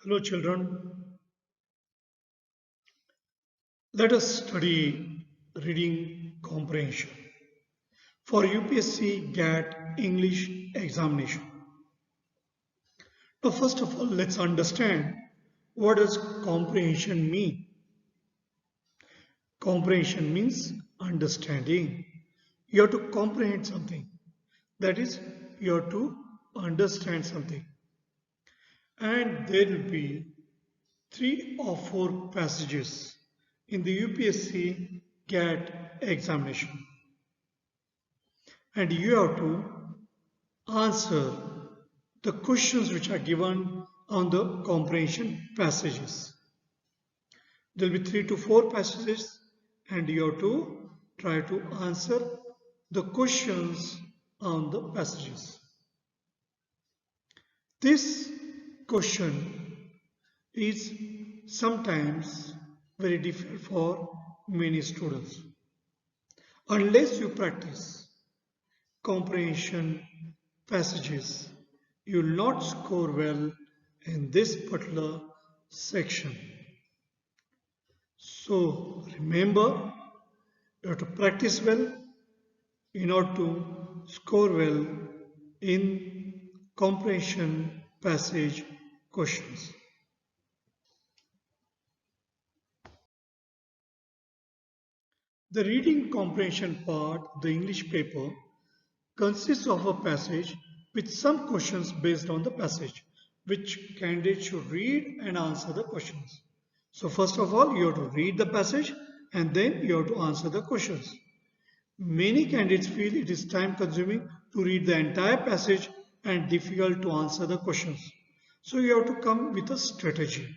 Hello children, let us study reading comprehension for UPSC GAT English examination. Now first of all, let's understand what does comprehension mean. Comprehension means understanding. You have to comprehend something. That is, you have to understand something. And there will be 3 or 4 passages in the UPSC GAT examination. And you have to answer the questions which are given on the comprehension passages. There will be 3 to 4 passages and you have to try to answer the questions on the passages. This question is sometimes very difficult for many students. Unless you practice comprehension passages, you will not score well in this particular section. So remember, you have to practice well in order to score well in comprehension passage questions. The reading comprehension part, the English paper, consists of a passage with some questions based on the passage, which candidates should read and answer the questions. So first of all, you have to read the passage and then you have to answer the questions. Many candidates feel it is time consuming to read the entire passage and difficult to answer the questions. So you have to come with a strategy.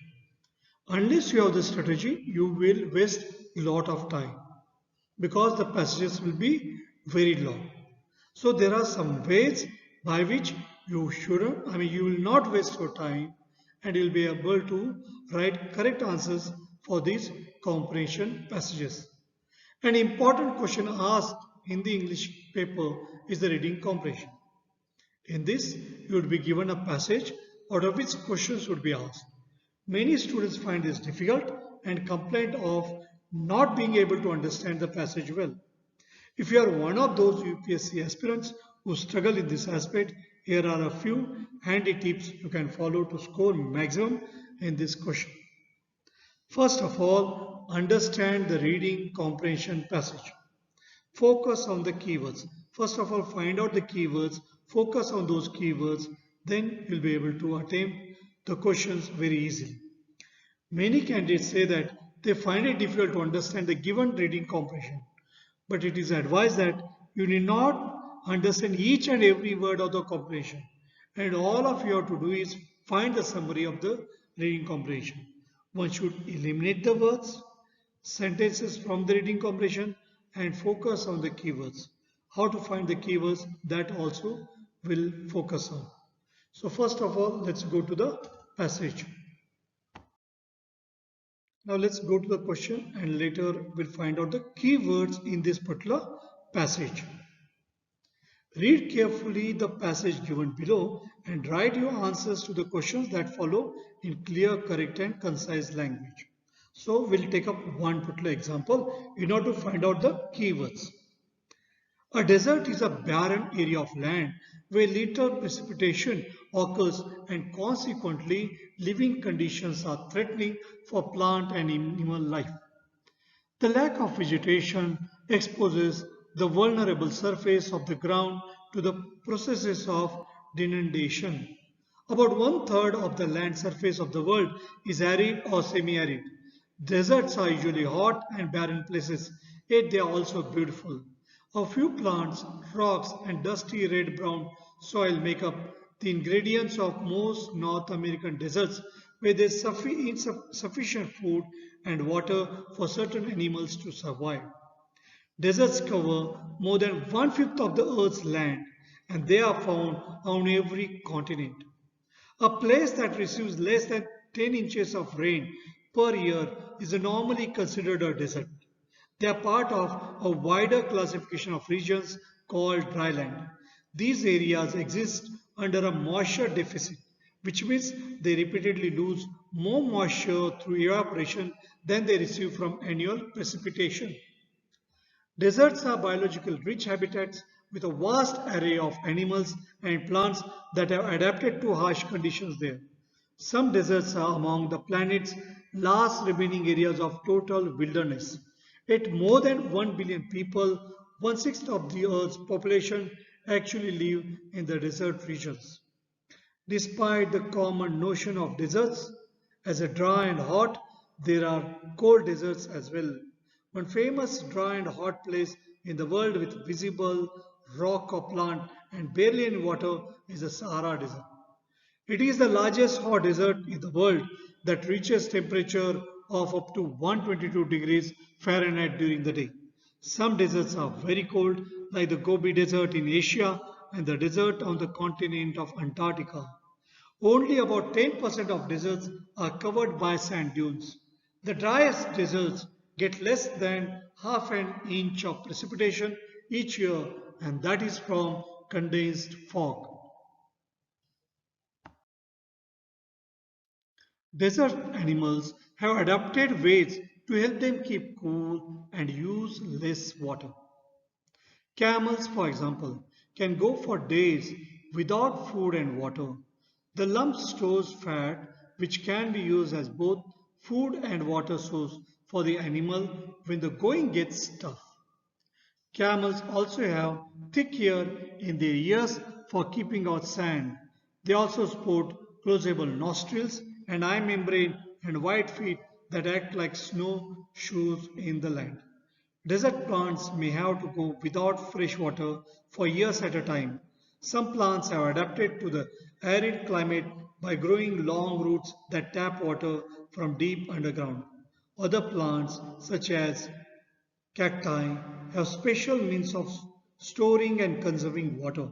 Unless you have the strategy, you will waste a lot of time because the passages will be very long. So there are some ways by which you will not waste your time and you will be able to write correct answers for these comprehension passages. An important question asked in the English paper is the reading comprehension. In this, you would be given a passage out of which questions would be asked. Many students find this difficult and complain of not being able to understand the passage well. If you are one of those UPSC aspirants who struggle in this aspect, here are a few handy tips you can follow to score maximum in this question. First of all, understand the reading comprehension passage. Focus on the keywords. First of all, find out the keywords, focus on those keywords, then you'll be able to attempt the questions very easily. Many candidates say that they find it difficult to understand the given reading comprehension, but it is advised that you need not understand each and every word of the comprehension, and all of you have to do is find the summary of the reading comprehension. One should eliminate the words, sentences from the reading comprehension and focus on the keywords. How to find the keywords, that also will focus on. So first of all, let's go to the passage. Now let's go to the question and later we'll find out the keywords in this particular passage. Read carefully the passage given below and write your answers to the questions that follow in clear, correct and concise language. So we'll take up one particular example in order to find out the keywords. A desert is a barren area of land where little precipitation occurs and consequently living conditions are threatening for plant and animal life. The lack of vegetation exposes the vulnerable surface of the ground to the processes of denudation. About 1/3 of the land surface of the world is arid or semi-arid. Deserts are usually hot and barren places, yet they are also beautiful. A few plants, rocks and dusty red-brown soil make up the ingredients of most North American deserts where there is insufficient food and water for certain animals to survive. Deserts cover more than 1/5 of the Earth's land and they are found on every continent. A place that receives less than 10 inches of rain per year is normally considered a desert. They are part of a wider classification of regions called dryland. These areas exist under a moisture deficit which means they repeatedly lose more moisture through evaporation than they receive from annual precipitation. Deserts are biological rich habitats with a vast array of animals and plants that have adapted to harsh conditions there. Some deserts are among the planet's last remaining areas of total wilderness. Yet more than 1 billion people, one-sixth of the Earth's population, actually live in the desert regions. Despite the common notion of deserts as a dry and hot, there are cold deserts as well. One famous dry and hot place in the world with visible rock or plant and barely any water is the Sahara Desert. It is the largest hot desert in the world that reaches temperature of up to 122 degrees Fahrenheit during the day. Some deserts are very cold, like the Gobi Desert in Asia and the desert on the continent of Antarctica. Only about 10% of deserts are covered by sand dunes. The driest deserts get less than half an inch of precipitation each year, and that is from condensed fog. Desert animals have adapted ways to help them keep cool and use less water. Camels, for example, can go for days without food and water. The lump stores fat, which can be used as both food and water source for the animal when the going gets tough. Camels also have thick hair in their ears for keeping out sand. They also sport closable nostrils, an eye membrane, and white feet that act like snow shoes in the land. Desert plants may have to go without fresh water for years at a time. Some plants have adapted to the arid climate by growing long roots that tap water from deep underground. Other plants, such as cacti, have special means of storing and conserving water.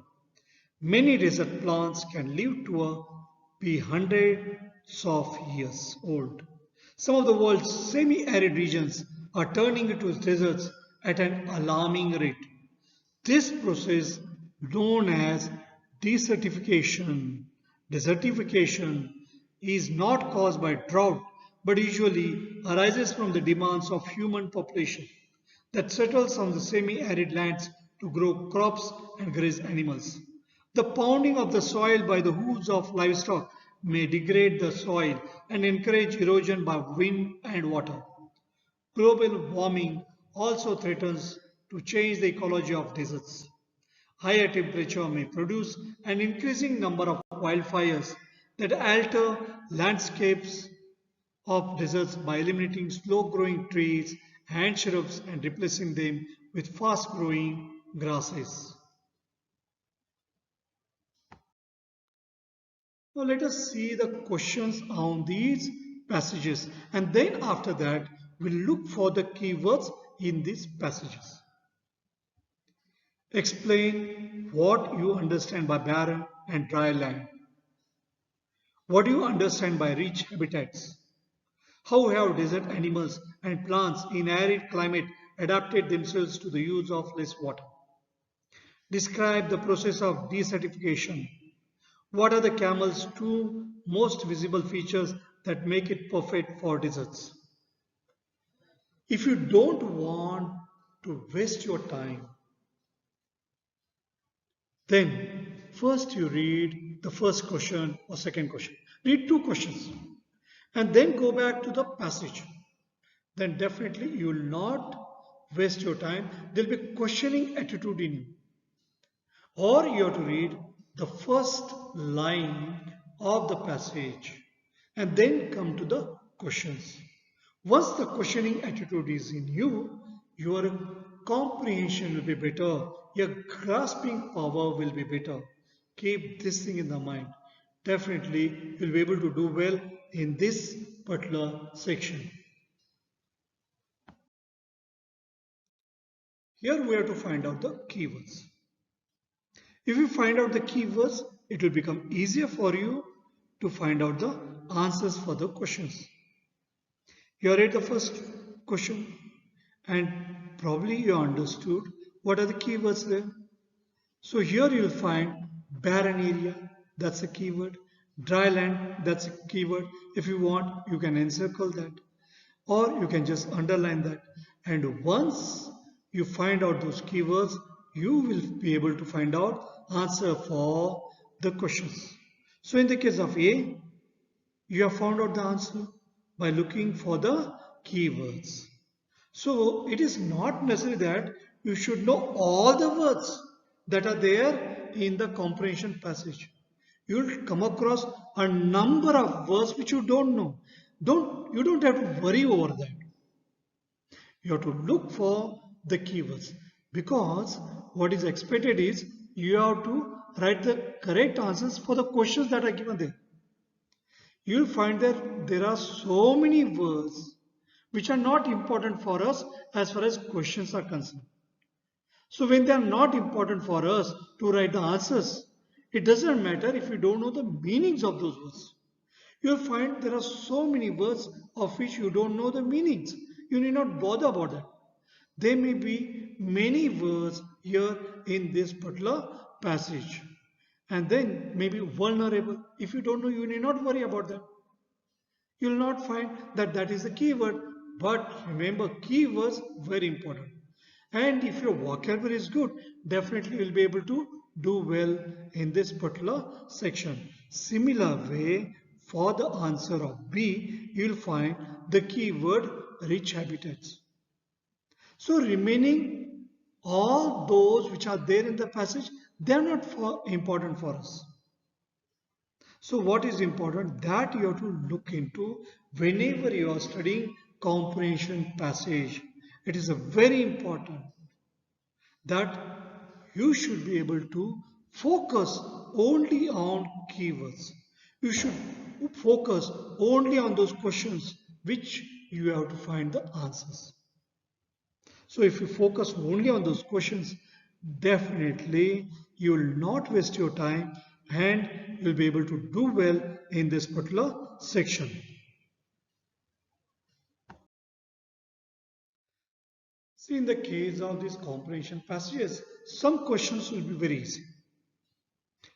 Many desert plants can live to be hundreds of years old. Some of the world's semi-arid regions are turning into deserts at an alarming rate. This process, known as desertification, desertification, is not caused by drought but usually arises from the demands of human population that settles on the semi-arid lands to grow crops and graze animals. The pounding of the soil by the hooves of livestock may degrade the soil and encourage erosion by wind and water. Global warming also threatens to change the ecology of deserts. Higher temperature may produce an increasing number of wildfires that alter landscapes of deserts by eliminating slow-growing trees and shrubs and replacing them with fast-growing grasses. Now let us see the questions on these passages, and then after that we'll look for the keywords in these passages. Explain what you understand by barren and dry land. What do you understand by rich habitats? How have desert animals and plants in arid climate adapted themselves to the use of less water? Describe the process of desertification. What are the camel's two most visible features that make it perfect for deserts? If you don't want to waste your time, then first you read the first question or second question. Read two questions and then go back to the passage. Then definitely you will not waste your time. There will be questioning attitude in you. Or you have to read the first line of the passage and then come to the questions. Once the questioning attitude is in you, your comprehension will be better, your grasping power will be better. Keep this thing in the mind. Definitely you'll be able to do well in this particular section. Here we have to find out the keywords. If you find out the keywords, it will become easier for you to find out the answers for the questions. You read the first question and probably you understood what are the keywords there. So here you will find barren area, that's a keyword. Dry land, that's a keyword. If you want, you can encircle that or you can just underline that. And once you find out those keywords, you will be able to find out answer for the questions. So in the case of A, you have found out the answer by looking for the keywords. So it is not necessary that you should know all the words that are there in the comprehension passage. You will come across a number of words which you don't know. You don't have to worry over that. You have to look for the keywords because what is expected is you have to write the correct answers for the questions that are given there. You will find that there are so many words which are not important for us as far as questions are concerned. So when they are not important for us to write the answers, it doesn't matter if you don't know the meanings of those words. You will find there are so many words of which you don't know the meanings. You need not bother about that. There may be many words here in this particular passage. And then maybe vulnerable. If you don't know, you need not worry about that. You will not find that that is the keyword. But remember, keywords very important. And if your vocabulary is good, definitely you will be able to do well in this particular section. Similar way, for the answer of B, you will find the keyword rich habitats. So remaining all those which are there in the passage, they are not important for us. So what is important? That you have to look into whenever you are studying comprehension passage. It is a very important that you should be able to focus only on keywords. You should focus only on those questions which you have to find the answers. So if you focus only on those questions, definitely you will not waste your time and you'll be able to do well in this particular section. See, in the case of these comprehension passages, some questions will be very easy.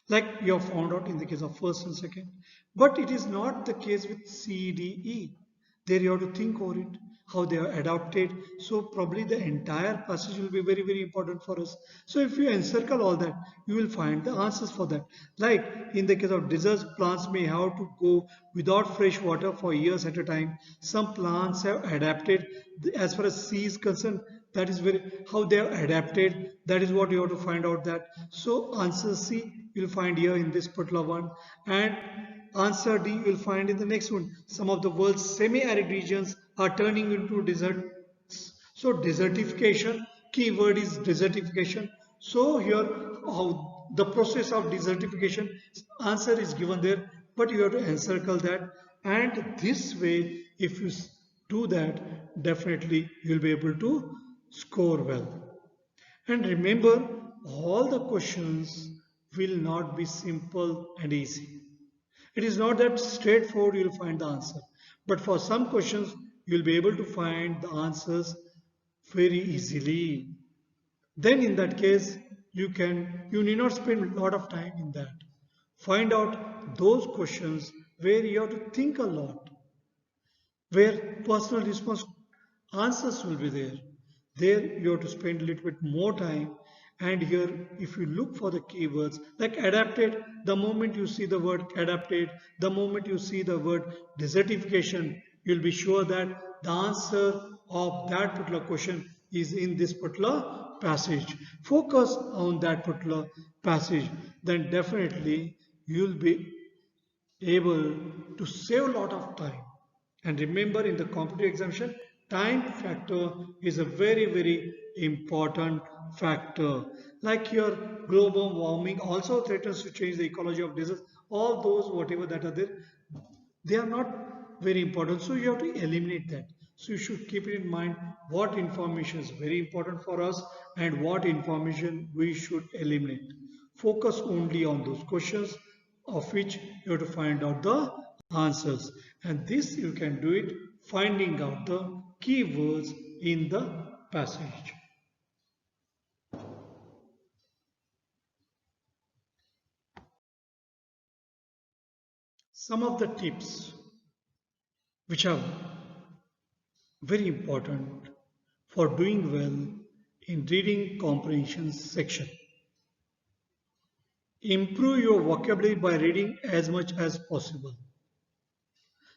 Like you have found out in the case of first and second. But it is not the case with C, D, E. There you have to think over it, how they are adapted. So probably the entire passage will be very, very important for us. So if you encircle all that, you will find the answers for that. Like in the case of deserts, plants may have to go without fresh water for years at a time. Some plants have adapted as far as sea is concerned. That is very how they have adapted. That is what you have to find out that. So answer C you'll find here in this particular one, and answer D you'll find in the next one. Some of the world's semi-arid regions are turning into deserts. So desertification, keyword is desertification. So here how the process of desertification answer is given there, but you have to encircle that, and this way if you do that, definitely you'll be able to score well. And remember, all the questions will not be simple and easy. It is not that straightforward you'll find the answer. But for some questions, you'll be able to find the answers very easily. Then in that case, you need not spend a lot of time in that. Find out those questions where you have to think a lot, where personal response answers will be there. There you have to spend a little bit more time. And here, if you look for the keywords like adapted, the moment you see the word adapted, the moment you see the word desertification, you'll be sure that the answer of that particular question is in this particular passage. Focus on that particular passage, then definitely you'll be able to save a lot of time. And remember, in the competitive examination, time factor is a very, very important factor. Like here, global warming also threatens to change the ecology of deserts. All those, whatever that are there, they are not very important. So you have to eliminate that. So you should keep it in mind what information is very important for us and what information we should eliminate. Focus only on those questions of which you have to find out the answers. And this you can do it finding out the keywords in the passage. some of the tips which are very important for doing well in reading comprehension section. Improve your vocabulary by reading as much as possible.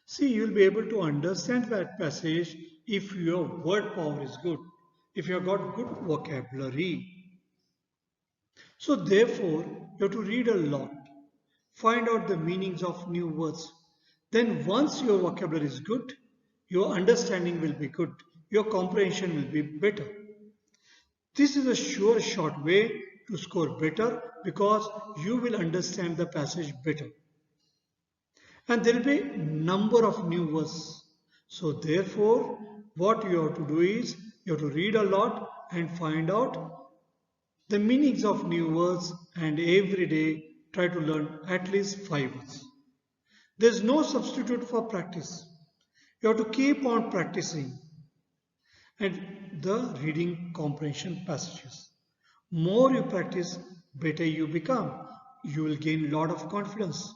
See, you will be able to understand that passage if your word power is good, if you have got good vocabulary. So therefore, you have to read a lot, find out the meanings of new words. Then once your vocabulary is good, your understanding will be good, your comprehension will be better. This is a sure short way to score better because you will understand the passage better. And there will be number of new words. So therefore, what you have to do is you have to read a lot and find out the meanings of new words and every day try to learn at least 5 words. There is no substitute for practice. You have to keep on practicing and the reading comprehension passages. More you practice, better you become. You will gain a lot of confidence.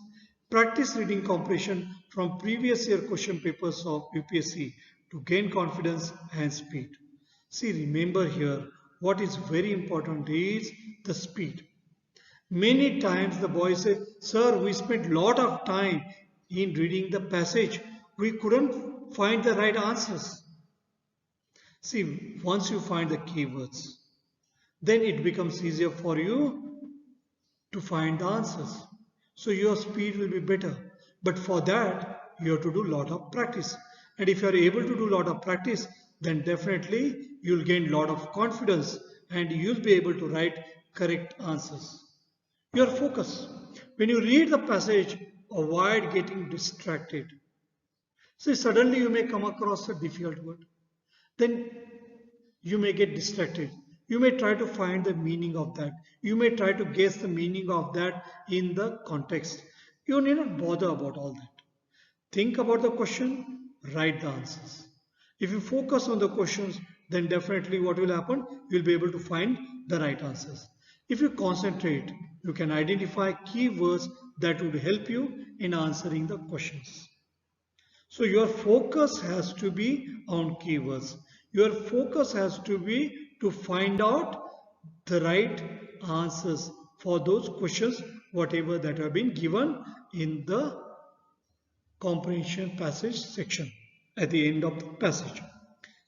Practice reading comprehension from previous year question papers of UPSC to gain confidence and speed. See, remember here, what is very important is the speed. Many times the boys say, sir, we spent lot of time in reading the passage. We couldn't find the right answers. See, once you find the keywords, then it becomes easier for you to find the answers. So your speed will be better. But for that, you have to do a lot of practice. And if you are able to do a lot of practice, then definitely you'll gain a lot of confidence and you'll be able to write correct answers. Your focus. When you read the passage, avoid getting distracted. See, suddenly you may come across a difficult word. Then you may get distracted. You may try to find the meaning of that. You may try to guess the meaning of that in the context. You need not bother about all that. Think about the question, write the answers. If you focus on the questions, then definitely what will happen? You will be able to find the right answers. If you concentrate, you can identify keywords that would help you in answering the questions. So your focus has to be on keywords. Your focus has to be to find out the right answers for those questions, whatever that have been given in the comprehension passage section at the end of the passage.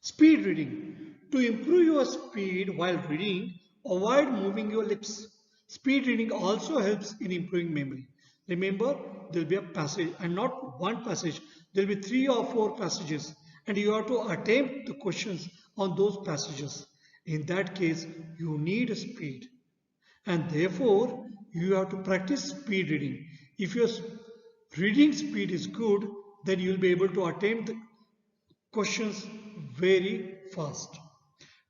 Speed reading. To improve your speed while reading, avoid moving your lips. Speed reading also helps in improving memory. Remember, there will be a passage and not one passage. There will be 3 or 4 passages and you have to attempt the questions on those passages. In that case, you need speed and therefore you have to practice speed reading. If your reading speed is good, then you will be able to attempt the questions very fast.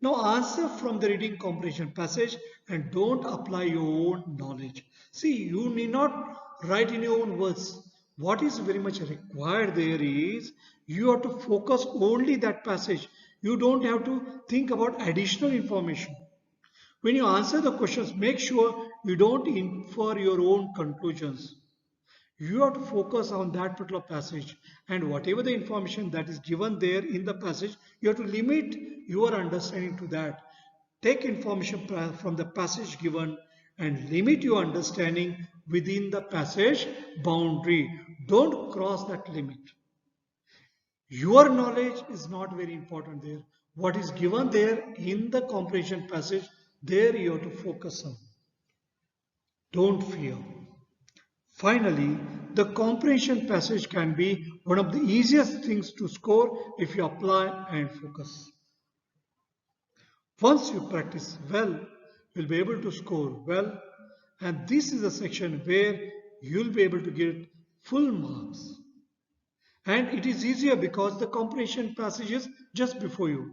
Now answer from the reading comprehension passage and don't apply your own knowledge. See, you need not write in your own words. What is very much required there is you have to focus only that passage. You don't have to think about additional information. When you answer the questions, make sure you don't infer your own conclusions. You have to focus on that particular passage and whatever the information that is given there in the passage, you have to limit your understanding to that. Take information from the passage given and limit your understanding within the passage boundary. Don't cross that limit. Your knowledge is not very important there. What is given there in the comprehension passage, there you have to focus on. Don't fear. Finally, the comprehension passage can be one of the easiest things to score if you apply and focus. Once you practice well, you'll be able to score well, and this is a section where you'll be able to get full marks. And it is easier because the comprehension passage is just before you.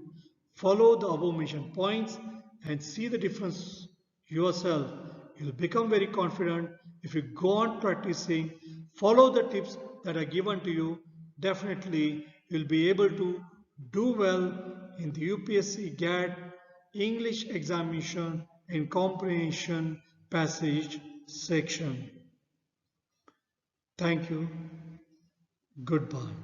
Follow the above mentioned points and see the difference yourself. You'll become very confident if you go on practicing, follow the tips that are given to you. Definitely you'll be able to do well in the UPSC GAT English examination in comprehension passage section. Thank you. Goodbye.